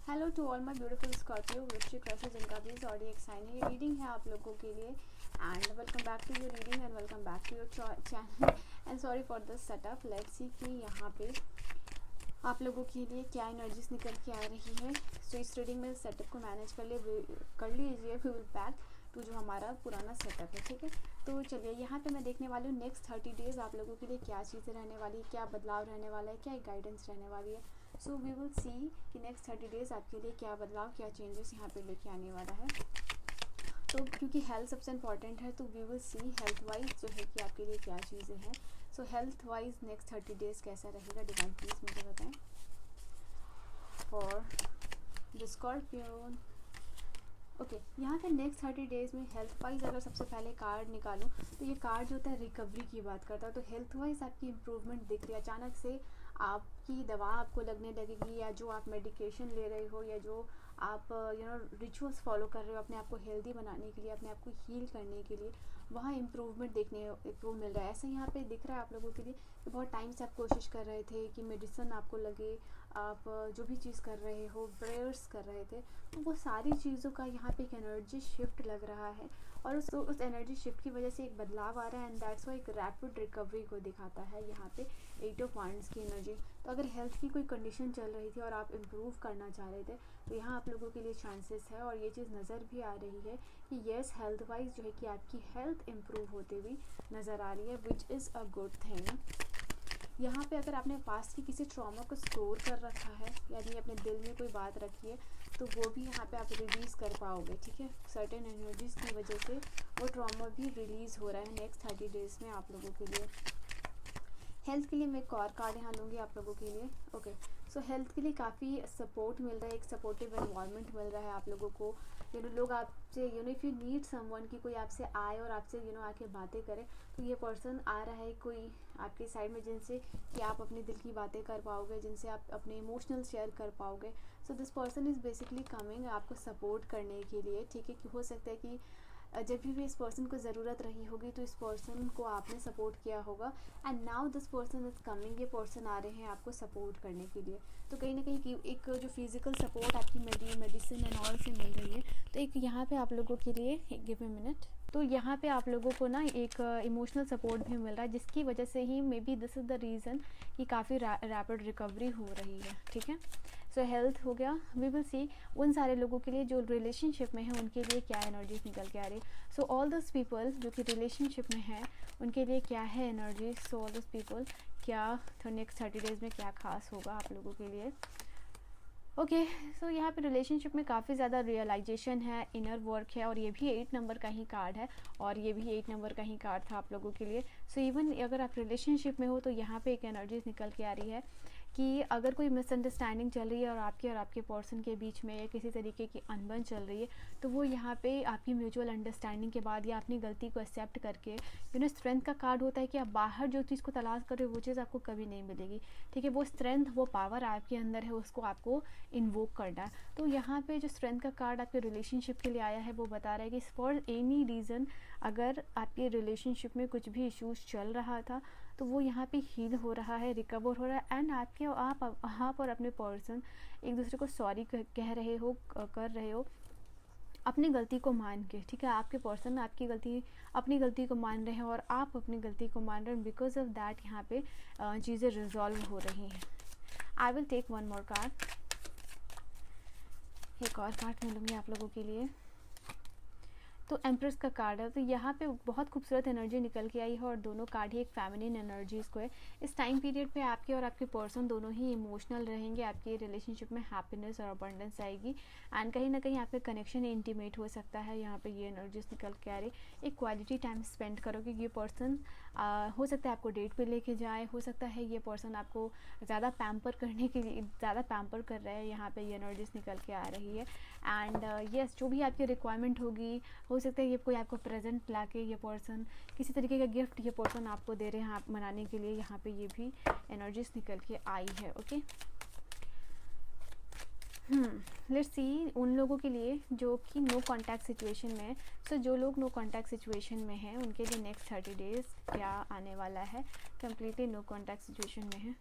Hello to all my beautiful Scorpio वृश्चिक राशि जिनका भी ज़ोडिएक साइन है। ये रीडिंग है आप लोगों के लिए and welcome back to your reading and welcome back to your channel and sorry for this setup. Let's see कि यहाँ पे आप लोगों के लिए क्या एनर्जीज निकल के आ रही है। सो इस रीडिंग में सेटअप को मैनेज कर लीजिए। वी विल बैक टू जो हमारा पुराना सेटअप है, ठीक है। तो चलिए यहाँ पे मैं देखने वाली हूँ नेक्स्ट 30 डेज आप लोगों के लिए क्या चीज़ें रहने वाली है, क्या बदलाव रहने वाला है, क्या गाइडेंस रहने वाली है। सो वी विल सी कि नेक्स्ट 30 डेज आपके लिए क्या बदलाव, क्या चेंजेस यहाँ पे लेके आने वाला है। तो क्योंकि हेल्थ सबसे इम्पॉर्टेंट है, तो we will see health wise जो है कि आपके लिए क्या चीज़ें हैं। So health wise next 30 days कैसा रहेगा, डिवाइन प्लीज मुझे बताएं फॉर द स्कॉर्पियन। ओके यहाँ पे नेक्स्ट 30 डेज में हेल्थ वाइज अगर सबसे पहले कार्ड निकालूं तो ये कार्ड जो होता है रिकवरी की बात करता है। तो हेल्थ वाइज आपकी इम्प्रूवमेंट दिख रही है। अचानक से आपकी दवा आपको लगने लगेगी, या जो आप मेडिकेशन ले रहे हो, या जो आप रिचुअल्स फॉलो कर रहे हो अपने आप को हेल्दी बनाने के लिए, अपने आप को हील करने के लिए, वहाँ इम्प्रूवमेंट देखने को मिल रहा है। ऐसा यहाँ पे दिख रहा है आप लोगों के लिए कि बहुत टाइम से आप कोशिश कर रहे थे कि मेडिसिन आपको लगे, आप जो भी चीज़ कर रहे हो, प्रेयर्स कर रहे थे, तो वो सारी चीज़ों का यहाँ पे एक एनर्जी शिफ्ट लग रहा है। और उस एनर्जी शिफ्ट की वजह से एक बदलाव आ रहा है एंड दैट्स वाई एक रैपिड रिकवरी को दिखाता है यहाँ पे 8 ऑफ वांड्स की एनर्जी। तो अगर हेल्थ की कोई कंडीशन चल रही थी और आप इम्प्रूव करना चाह रहे थे, तो यहाँ आप लोगों के लिए चांसेस है। और ये चीज़ नज़र भी आ रही है कि येस हेल्थ वाइज जो है कि आपकी हेल्थ इम्प्रूव होते हुई नज़र आ रही है, which is a good thing. यहाँ पे अगर आपने पास्ट की किसी ट्रॉमा को स्टोर कर रखा है, यानी अपने दिल में कोई बात रखी है, तो वो भी यहाँ पे आप रिलीज़ कर पाओगे, ठीक है। सर्टेन एनर्जीज़ की वजह से वो ट्रॉमा भी रिलीज़ हो रहा है नेक्स्ट 30 डेज़ में आप लोगों के लिए। हेल्थ के लिए मैं एक और कार्ड यहाँ लूँगी आप लोगों के लिए। ओके सो हेल्थ के लिए काफ़ी सपोर्ट मिल रहा है, एक सपोर्टिव एनवायरनमेंट मिल रहा है आप लोगों को। लोग आपसे इफ़ यू नीड समवन की कोई आपसे आए और आपसे आके बातें करे, तो ये पर्सन आ रहा है कोई आपके साइड में जिनसे कि आप अपने दिल की बातें कर पाओगे, जिनसे आप अपने इमोशनल शेयर कर पाओगे। So this person is basically coming आपको सपोर्ट करने के लिए, ठीक है। कि हो सकता है कि जब भी इस पर्सन को ज़रूरत रही होगी तो इस पर्सन को आपने सपोर्ट किया होगा and now this person is coming. ये पर्सन आ रहे हैं आपको सपोर्ट करने के लिए। तो कहीं ना कहीं एक जो फिज़िकल सपोर्ट आपकी मेडिसिन एंड ऑल से मिल रही है। तो एक यहाँ पे आप लोगों के लिए गिव ए मिनट, तो यहाँ पे आप लोगों को ना एक इमोशनल सपोर्ट भी मिल रहा है, जिसकी वजह से ही maybe this is the reason कि काफ़ी रैपिड रिकवरी हो रही है, ठीक है। सो हेल्थ हो गया। वी विल सी उन सारे लोगों के लिए जो रिलेशनशिप में है, उनके लिए क्या एनर्जीज निकल के आ रही है। सो ऑल दिस पीपल जो कि रिलेशनशिप में है, उनके लिए क्या है energy. So all this people क्या तो नेक्स्ट 30 डेज़ में क्या खास होगा आप लोगों के लिए। ओके सो यहाँ पे रिलेशनशिप में काफ़ी ज़्यादा रियलाइजेशन है, इनर वर्क है, और ये भी 8 नंबर का ही कार्ड है, और ये भी 8 नंबर का ही कार्ड था आप लोगों के लिए। सो इवन अगर आप रिलेशनशिप में हो तो यहाँ पे एक एनर्जीज निकल के आ रही है कि अगर कोई मिसअंडरस्टैंडिंग चल रही है और आपके पर्सन के बीच में, या किसी तरीके की अनबन चल रही है, तो वो यहाँ पे आपकी म्यूचुअल अंडरस्टैंडिंग के बाद या अपनी गलती को एक्सेप्ट करके, स्ट्रेंथ का कार्ड होता है कि आप बाहर जो चीज़ को तलाश कर रहे हो वो चीज़ आपको कभी नहीं मिलेगी, ठीक है। वो स्ट्रेंथ, वो पावर आपके अंदर है, उसको आपको इन्वोक करना है। तो यहाँ पे जो स्ट्रेंथ का कार्ड आपके रिलेशनशिप के लिए आया है, वो बता रहा है कि फॉर एनी रीज़न अगर आपके रिलेशनशिप में कुछ भी इश्यूज चल रहा था, तो वो यहाँ पे हील हो रहा है, रिकवर हो रहा है, एंड आप और अपने पर्सन एक दूसरे को सॉरी कह रहे हो, कर रहे हो अपनी गलती को मान के, ठीक है। आपके पर्सन अपनी गलती को मान रहे हैं और आप अपनी गलती को मान रहे हैं। बिकॉज ऑफ दैट यहाँ पे चीज़ें रिजॉल्व हो रही हैं। I will take one more card, एक और कार्ड मिलूँगी आप लोगों के लिए। तो एम्प्रेस का कार्ड है। तो यहाँ पे बहुत खूबसूरत एनर्जी निकल के आई है, और दोनों कार्ड ही एक फेमिनिन एनर्जीज़ को है। इस टाइम पीरियड पे आपके और आपके पर्सन दोनों ही इमोशनल रहेंगे। आपकी रिलेशनशिप में हैप्पीनेस और अबंडेंस आएगी, एंड कहीं ना कहीं आपका कनेक्शन इंटीमेट हो सकता है। यहाँ पे ये एनर्जीज निकल के आ रही। एक क्वालिटी टाइम स्पेंड करोगे। ये पर्सन हो सकता है आपको डेट पे लेके जाए, हो सकता है ये पर्सन आपको ज़्यादा पैम्पर करने के लिए ज़्यादा पैम्पर कर रहा है। यहाँ पे ये एनर्जीज निकल के आ रही है। एंड यस जो भी आपकी रिक्वायरमेंट होगी, हो सकता है ये कोई आपको प्रेजेंट ला के, ये पर्सन किसी तरीके का गिफ्ट ये पर्सन आपको दे रहे हैं आप मनाने के लिए। यहाँ पे ये भी एनर्जीज निकल के आई है। ओके लेट्स सी उन लोगों के लिए जो कि नो कांटेक्ट सिचुएशन में है। सो जो लोग नो कांटेक्ट सिचुएशन में हैं, उनके लिए नेक्स्ट 30 डेज़ क्या आने वाला है। कम्प्लीटली नो कांटेक्ट सिचुएशन में है।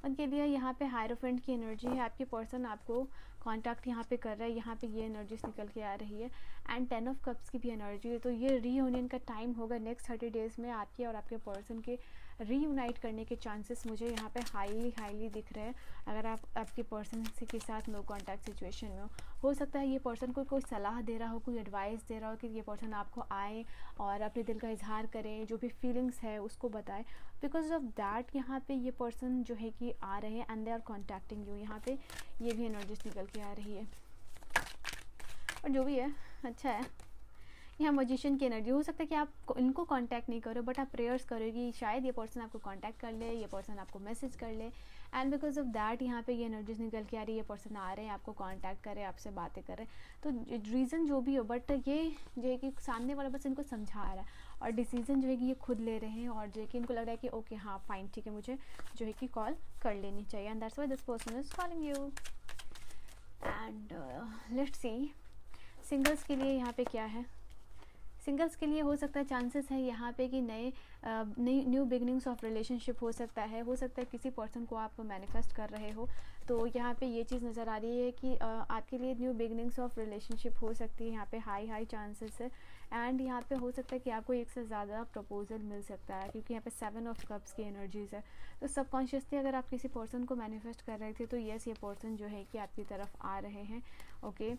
उनके लिए यहाँ पे हायरोफेंट की एनर्जी है, आपके पर्सन आपको कांटेक्ट यहाँ पे कर रहा है, यहाँ पे ये एनर्जीज निकल के आ रही है। एंड 10 ऑफ कप्स की भी एनर्जी है। तो ये रीयूनियन का टाइम होगा नेक्स्ट 30 डेज़ में, आपके और आपके पर्सन के रीयूनाइट करने के चांसेस मुझे यहाँ पे हाईली दिख रहे हैं। अगर आप आपके पर्सन के साथ नो कॉन्टैक्ट सिचुएशन में हो सकता है ये पर्सन को कोई सलाह दे रहा हो, कोई एडवाइस दे रहा हो कि ये पर्सन आपको आए और अपने दिल का इजहार करें, जो भी फीलिंग्स है उसको बताए। बिकॉज ऑफ दैट यहाँ पे ये पर्सन जो है कि आ रहे हैं and they are contacting you, यहाँ पे ये भी एनर्जीज निकल के आ रही है। और जो भी है अच्छा है। यहाँ मजिशियन की एनर्जी हो सकता है कि आप इनको कांटेक्ट नहीं करो, बट आप प्रेयर्स करोगी, शायद ये पर्सन आपको कांटेक्ट कर ले, ये पर्सन आपको मैसेज कर ले। एंड बिकॉज ऑफ दैट यहाँ पे ये एनर्जीज निकल के आ रही है, ये पर्सन आ रहे हैं, आपको कांटेक्ट कर रहे हैं, आपसे बातें कर रहे हैं। तो रीज़न जो भी हो, बट ये जो है कि सामने वाला पर्सन इनको समझा रहा है और डिसीजन जो है कि ये खुद ले रहे हैं, और जो है कि इनको लग रहा है कि ओके हाँ फाइन ठीक है, मुझे जो है कि कॉल कर लेनी चाहिए। And that's why this person is calling you. And let's see singles के लिए यहाँ पे क्या है। सिंगल्स के लिए हो सकता है चांसेस है यहाँ पे कि नई न्यू बिगनिंग्स ऑफ रिलेशनशिप हो सकता है किसी पर्सन को आप मैनिफेस्ट कर रहे हो। तो यहाँ पे ये चीज़ नज़र आ रही है कि आपके लिए न्यू बिगनिंग्स ऑफ रिलेशनशिप हो सकती है, यहाँ पे हाई चांसेस है। एंड यहाँ पे हो सकता है कि आपको एक से ज़्यादा प्रपोजल मिल सकता है, क्योंकि यहाँ पे 7 ऑफ कप्स की एनर्जीज है। तो सबकॉन्शियसली अगर आप किसी पर्सन को मैनिफेस्ट कर रहे थे तो यस ये पर्सन जो है कि आपकी तरफ आ रहे हैं। Okay,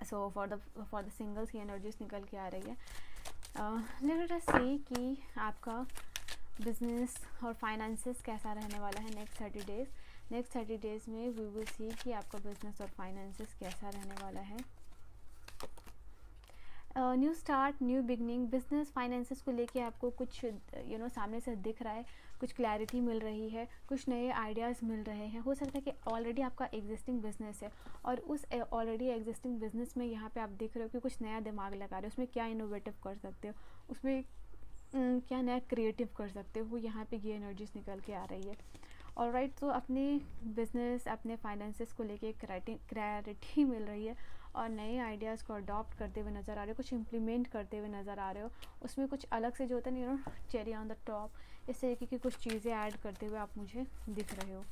so for the singles की एनर्जीज निकल के आ रही है। लेट अस सी कि आपका बिजनेस और फाइनेंसेस कैसा रहने वाला है नेक्स्ट 30 डेज़। नेक्स्ट 30 डेज़ में वी विल सी कि आपका बिजनेस और फाइनेंसेस कैसा रहने वाला है। New start, new beginning, business finances को लेके आपको कुछ सामने से दिख रहा है, कुछ क्लैरिटी मिल रही है, कुछ नए आइडियाज़ मिल रहे हैं। हो सकता है कि ऑलरेडी आपका एग्जिस्टिंग बिजनेस है और उस ऑलरेडी एग्जिस्टिंग बिजनेस में यहाँ पे आप देख रहे हो कि कुछ नया दिमाग लगा रहे हो, उसमें क्या इनोवेटिव कर सकते हो, उसमें क्या नया क्रिएटिव कर सकते हो, यहाँ पे ये एनर्जीज निकल के आ रही है। ऑलराइट, तो अपने बिजनेस अपने फाइनेंसेस को लेके क्लैरिटी मिल रही है और नए आइडियाज़ को अडॉप्ट करते हुए नज़र आ रहे हो, कुछ इम्प्लीमेंट करते हुए नज़र आ रहे हो। उसमें कुछ अलग से जो होता है चेरी ऑन द टॉप, इस तरीके की कुछ चीज़ें ऐड करते हुए आप मुझे दिख रहे हो।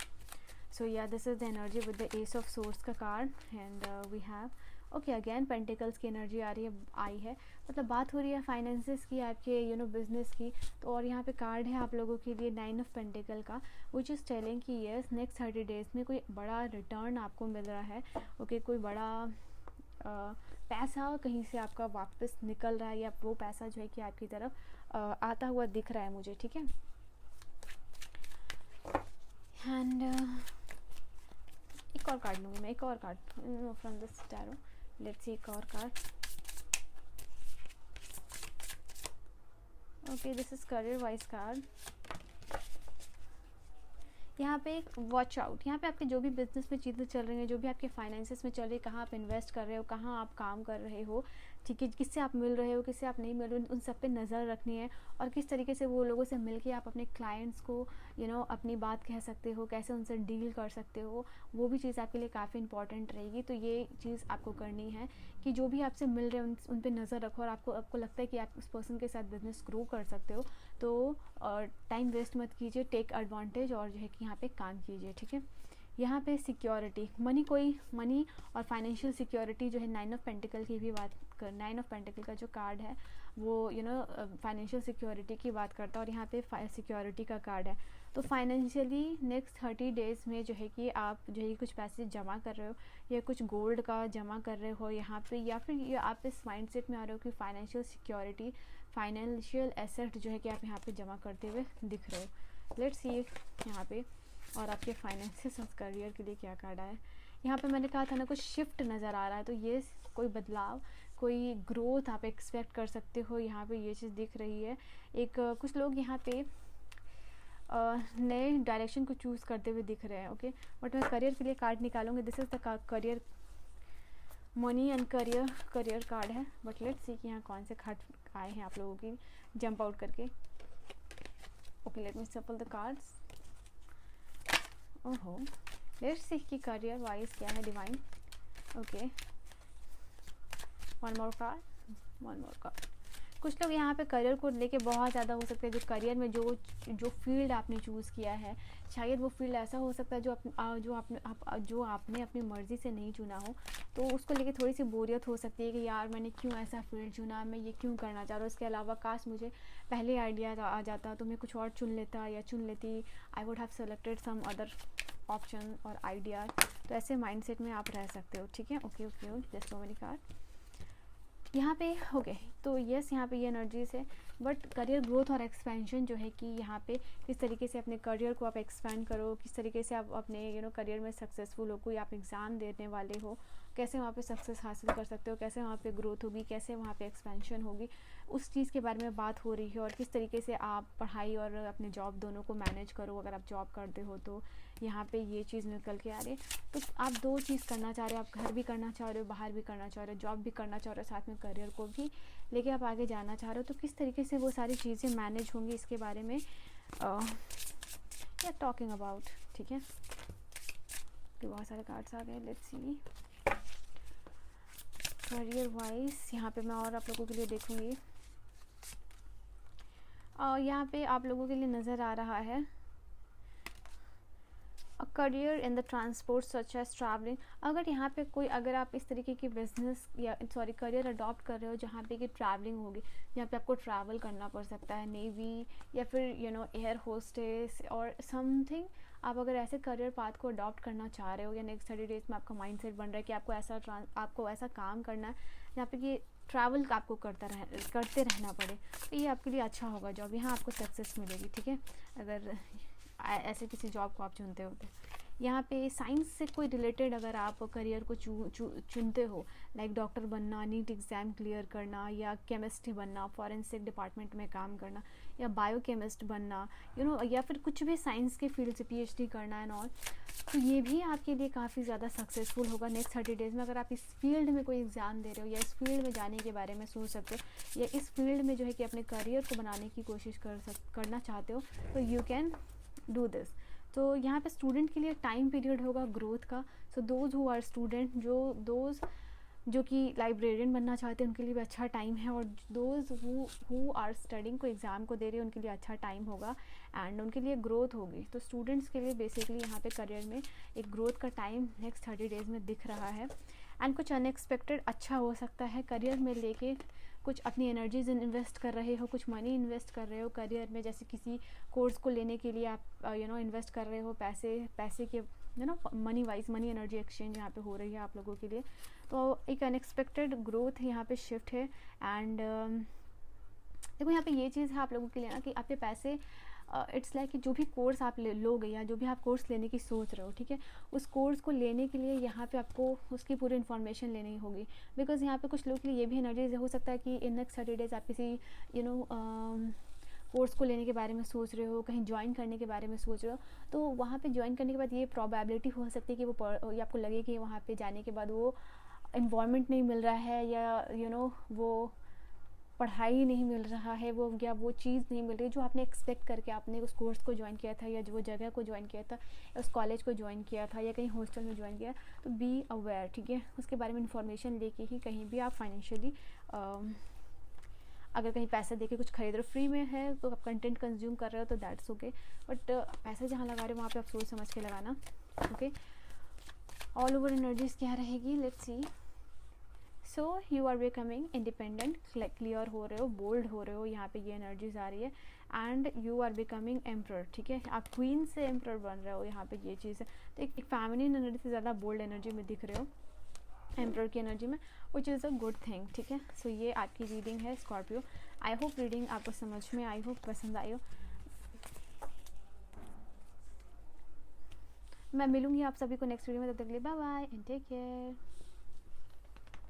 सो या this is the energy with the ace of swords का card. And we have okay again pentacles की एनर्जी आई है, मतलब बात हो रही है फाइनेंसेस की, आपके बिजनेस की। तो और यहाँ पे कार्ड है आप लोगों के लिए 9 ऑफ पेंटिकल का, विच इज़ टेलिंग कि यस नेक्स्ट 30 डेज़ में कोई बड़ा रिटर्न आपको मिल रहा है। ओके, कोई बड़ा पैसा कहीं से आपका वापस निकल रहा है, या वो पैसा जो है कि आपकी तरफ आता हुआ दिख रहा है मुझे, ठीक है। एंड एक और कार्ड लूँगी मैं, एक और card from this tarot. Let's see एक और card. Okay, this is career wise card. यहाँ पे एक वॉच आउट, यहाँ पे आपके जो भी बिजनेस में चीज़ें चल रही हैं, जो भी आपके फाइनेंसेस में चल रही है, कहाँ आप इन्वेस्ट कर रहे हो, कहाँ आप काम कर रहे हो, ठीक है, किससे आप मिल रहे हो, किससे आप नहीं मिल रहे हो, उन सब पे नज़र रखनी है। और किस तरीके से वो लोगों से मिलके आप अपने क्लाइंट्स को अपनी बात कह सकते हो, कैसे उनसे डील कर सकते हो, वो भी चीज़ आपके लिए काफ़ी इंपॉर्टेंट रहेगी। तो ये चीज़ आपको करनी है कि जो भी आपसे मिल रहे हैं उन पर नज़र रखो, और आपको लगता है कि आप उस पर्सन के साथ बिजनेस ग्रो कर सकते हो तो टाइम वेस्ट मत कीजिए, टेक एडवांटेज और जो है कि यहाँ पे काम कीजिए, ठीक है। यहाँ पे सिक्योरिटी, मनी और फाइनेंशियल सिक्योरिटी जो है 9 ऑफ पेंटिकल की भी बात कर, 9 ऑफ पेंटिकल का जो कार्ड है वो फाइनेंशियल सिक्योरिटी की बात करता है, और यहाँ पे सिक्योरिटी का कार्ड है। तो फाइनेंशियली नेक्स्ट 30 डेज़ में जो है कि आप जो है कुछ पैसे जमा कर रहे हो, या कुछ गोल्ड का जमा कर रहे हो यहाँ पे, या फिर आप इस माइंडसेट में आ रहे हो कि फाइनेंशियल सिक्योरिटी, फाइनेंशियल एसेट जो है कि आप यहाँ पे जमा करते हुए दिख रहे हो। लेट्स सी यहाँ पे और आपके फाइनेंसेस और करियर के लिए क्या कार्ड आया है। यहाँ पे मैंने कहा था ना कुछ शिफ्ट नज़र आ रहा है, तो ये कोई बदलाव, कोई ग्रोथ आप एक्सपेक्ट कर सकते हो, यहाँ पे ये चीज़ दिख रही है। एक कुछ लोग यहाँ पे नए डायरेक्शन को चूज़ करते हुए दिख रहे हैं। ओके, बट मैं करियर के लिए कार्ड निकालूंगी। This is the career, money and career card है। बट लेट्स सी कि यहाँ कौन से कार्ड आए हैं आप लोगों की जंप आउट करके। ओके, लेट मी सफल द कार्ड्स। ओहो, लेट्स सी कि करियर वाइज क्या है divine. Okay, one more card. कुछ लोग यहाँ पे करियर को लेके बहुत ज़्यादा हो सकते हैं, जो करियर में जो फील्ड आपने चूज़ किया है, शायद वो फील्ड ऐसा हो सकता है जो आपने अपनी मर्ज़ी से नहीं चुना हो, तो उसको लेके थोड़ी सी बोरियत हो सकती है कि यार मैंने क्यों ऐसा फील्ड चुना, मैं ये क्यों करना चाह रहा हूँ। इसके अलावा काश मुझे पहले आइडिया आ जाता तो मैं कुछ और चुन लेता या चुन लेती, I would have selected some other option और आइडिया। तो ऐसे माइंडसेट में आप रह सकते हो, ठीक है। Okay okay, just so many card यहाँ पे। ओके, तो यस यहाँ पे ये एनर्जीज है, बट करियर ग्रोथ और एक्सपेंशन जो है कि यहाँ पे किस तरीके से अपने करियर को आप एक्सपेंड करो, किस तरीके से आप अपने करियर में सक्सेसफुल हो, कोई आप एग्ज़ाम देने वाले हो, कैसे वहाँ पे सक्सेस हासिल कर सकते हो, कैसे वहाँ पे ग्रोथ होगी, कैसे वहाँ पे एक्सपेंशन होगी, उस चीज़ के बारे में बात हो रही है। और किस तरीके से आप पढ़ाई और अपने जॉब दोनों को मैनेज करो, अगर आप जॉब करते हो तो यहाँ पे ये चीज़ निकल के आ रही है। तो आप दो चीज़ करना चाह रहे हो, आप घर भी करना चाह रहे हो, बाहर भी करना चाह रहे हो, जॉब भी करना चाह रहे हो, साथ में करियर को भी लेके आप आगे जाना चाह रहे हो। तो किस तरीके से वो सारी चीज़ें मैनेज होंगी, इसके बारे में या टॉकिंग अबाउट, ठीक है। तो बहुत सारे कार्ड्स आ गए, लेट्स सी करियर वाइज। यहाँ पे मैं और आप लोगों के लिए देखूँगी। यहाँ पे आप लोगों के लिए नज़र आ रहा है career in the transport such as travelling. अगर आप इस तरीके की बिजनेस या करियर अडॉप्ट कर रहे हो जहाँ पे कि ट्रैवलिंग होगी, जहाँ पे आपको ट्रैवल करना पड़ सकता है, नेवी या फिर एयर होस्टेस और समथिंग, आप अगर ऐसे करियर पाथ को अडॉप्ट करना चाह रहे हो या नेक्स्ट 30 डेज में आपका माइंडसेट बन रहा है कि आपको ऐसा काम करना है जहाँ पे कि ट्रैवल आपको करते रहना पड़े, तो ये आपके लिए अच्छा होगा जॉब, यहाँ आपको सक्सेस मिलेगी, ठीक है, अगर ऐसे किसी जॉब को आप चुनते हो तो। यहाँ पे साइंस से कोई रिलेटेड अगर आप करियर को चुनते हो, लाइक डॉक्टर बनना, नीट एग्ज़ाम क्लियर करना, या केमिस्ट बनना, फॉरेंसिक डिपार्टमेंट में काम करना, या बायोकेमिस्ट बनना, या फिर कुछ भी साइंस के फील्ड से PhD करना एंड ऑल, तो ये भी आपके लिए काफ़ी ज़्यादा सक्सेसफुल होगा नेक्स्ट 30 डेज़ में। अगर आप इस फील्ड में कोई एग्ज़ाम दे रहे हो या इस फील्ड में जाने के बारे में सोच सकते हो, या इस फील्ड में जो है कि अपने करियर को बनाने की कोशिश करना चाहते हो, तो यू कैन डू दिस। तो यहाँ पे स्टूडेंट के लिए टाइम पीरियड होगा ग्रोथ का। So those who are student, जो कि लाइब्रेरियन बनना चाहते हैं, उनके लिए भी अच्छा टाइम है, और दोज हु आर स्टडिंग, को एग्ज़ाम को दे रहे हैं, उनके लिए अच्छा टाइम होगा एंड उनके लिए ग्रोथ होगी। तो स्टूडेंट्स के लिए बेसिकली यहाँ पे करियर में एक ग्रोथ का टाइम नेक्स्ट 30 डेज़ में दिख रहा है। एंड कुछ अनएक्सपेक्टेड अच्छा हो सकता है करियर में लेके, कुछ अपनी एनर्जीज इन्वेस्ट कर रहे हो, कुछ मनी इन्वेस्ट कर रहे हो करियर में, जैसे किसी कोर्स को लेने के लिए आप इन्वेस्ट कर रहे हो पैसे के money wise, money energy exchange यहाँ पे हो रही है आप लोगों के लिए। तो एक अनएक्सपेक्टेड ग्रोथ यहाँ पे शिफ्ट है। एंड देखो यहाँ पे ये चीज़ है आप लोगों के लिए ना कि आपके पैसे, इट्स लाइक कि जो भी कोर्स आप लोगे या जो भी आप कोर्स लेने की सोच रहे हो, ठीक है, उस कोर्स को लेने के लिए यहाँ पे आपको उसकी पूरी इन्फॉर्मेशन लेनी होगी। बिकॉज यहाँ पे कुछ लोगों के लिए ये भी एनर्जीज हो सकता है कि इन नेक्स्ट 30 डेज आप किसी कोर्स को लेने के बारे में सोच रहे हो, कहीं ज्वाइन करने के बारे में सोच रहे हो, तो वहाँ पे ज्वाइन करने के बाद ये प्रोबेबिलिटी हो सकती है कि वो आपको लगे कि वहाँ पे जाने के बाद वो इन्वायरमेंट नहीं मिल रहा है, या वो पढ़ाई नहीं मिल रहा है, वो चीज़ नहीं मिल रही जो आपने एक्सपेक्ट करके आपने उस कोर्स को ज्वाइन किया था, या जो जगह को ज्वाइन किया था, या उस कॉलेज को ज्वाइन किया था, या कहीं हॉस्टल में ज्वाइन किया। तो बी अवेयर, ठीक है, उसके बारे में इंफॉर्मेशन लेके ही कहीं भी आप फाइनेंशियली अगर कहीं पैसे देके कुछ खरीद रहे हो, फ्री में है तो आप कंटेंट कंज्यूम कर रहे हो तो दैट्स ओके, बट पैसे जहाँ लगा रहे हो वहाँ पे आप सोच समझ के लगाना, ओके। ऑल ओवर एनर्जीज क्या रहेगी, let's see. So you are becoming independent, clear हो रहे हो, बोल्ड हो रहे हो, यहाँ पे ये एनर्जीज आ रही है। And you are becoming emperor, ठीक है, आप क्वीन से एम्प्रर बन रहे हो, यहाँ पे ये चीज़ है। तो एक फैमिलिन एनर्जी से ज़्यादा बोल्ड एनर्जी में दिख रहे हो, एम्प्रर की एनर्जी में, which is a good thing, ठीक है। सो ये आपकी रीडिंग है स्कॉर्पियो। आई होप रीडिंग आपको समझ में आई हो, पसंद आई हो। मैं मिलूंगी आप सभी को नेक्स्ट वीडियो में, तब तक के लिए bye bye and take care.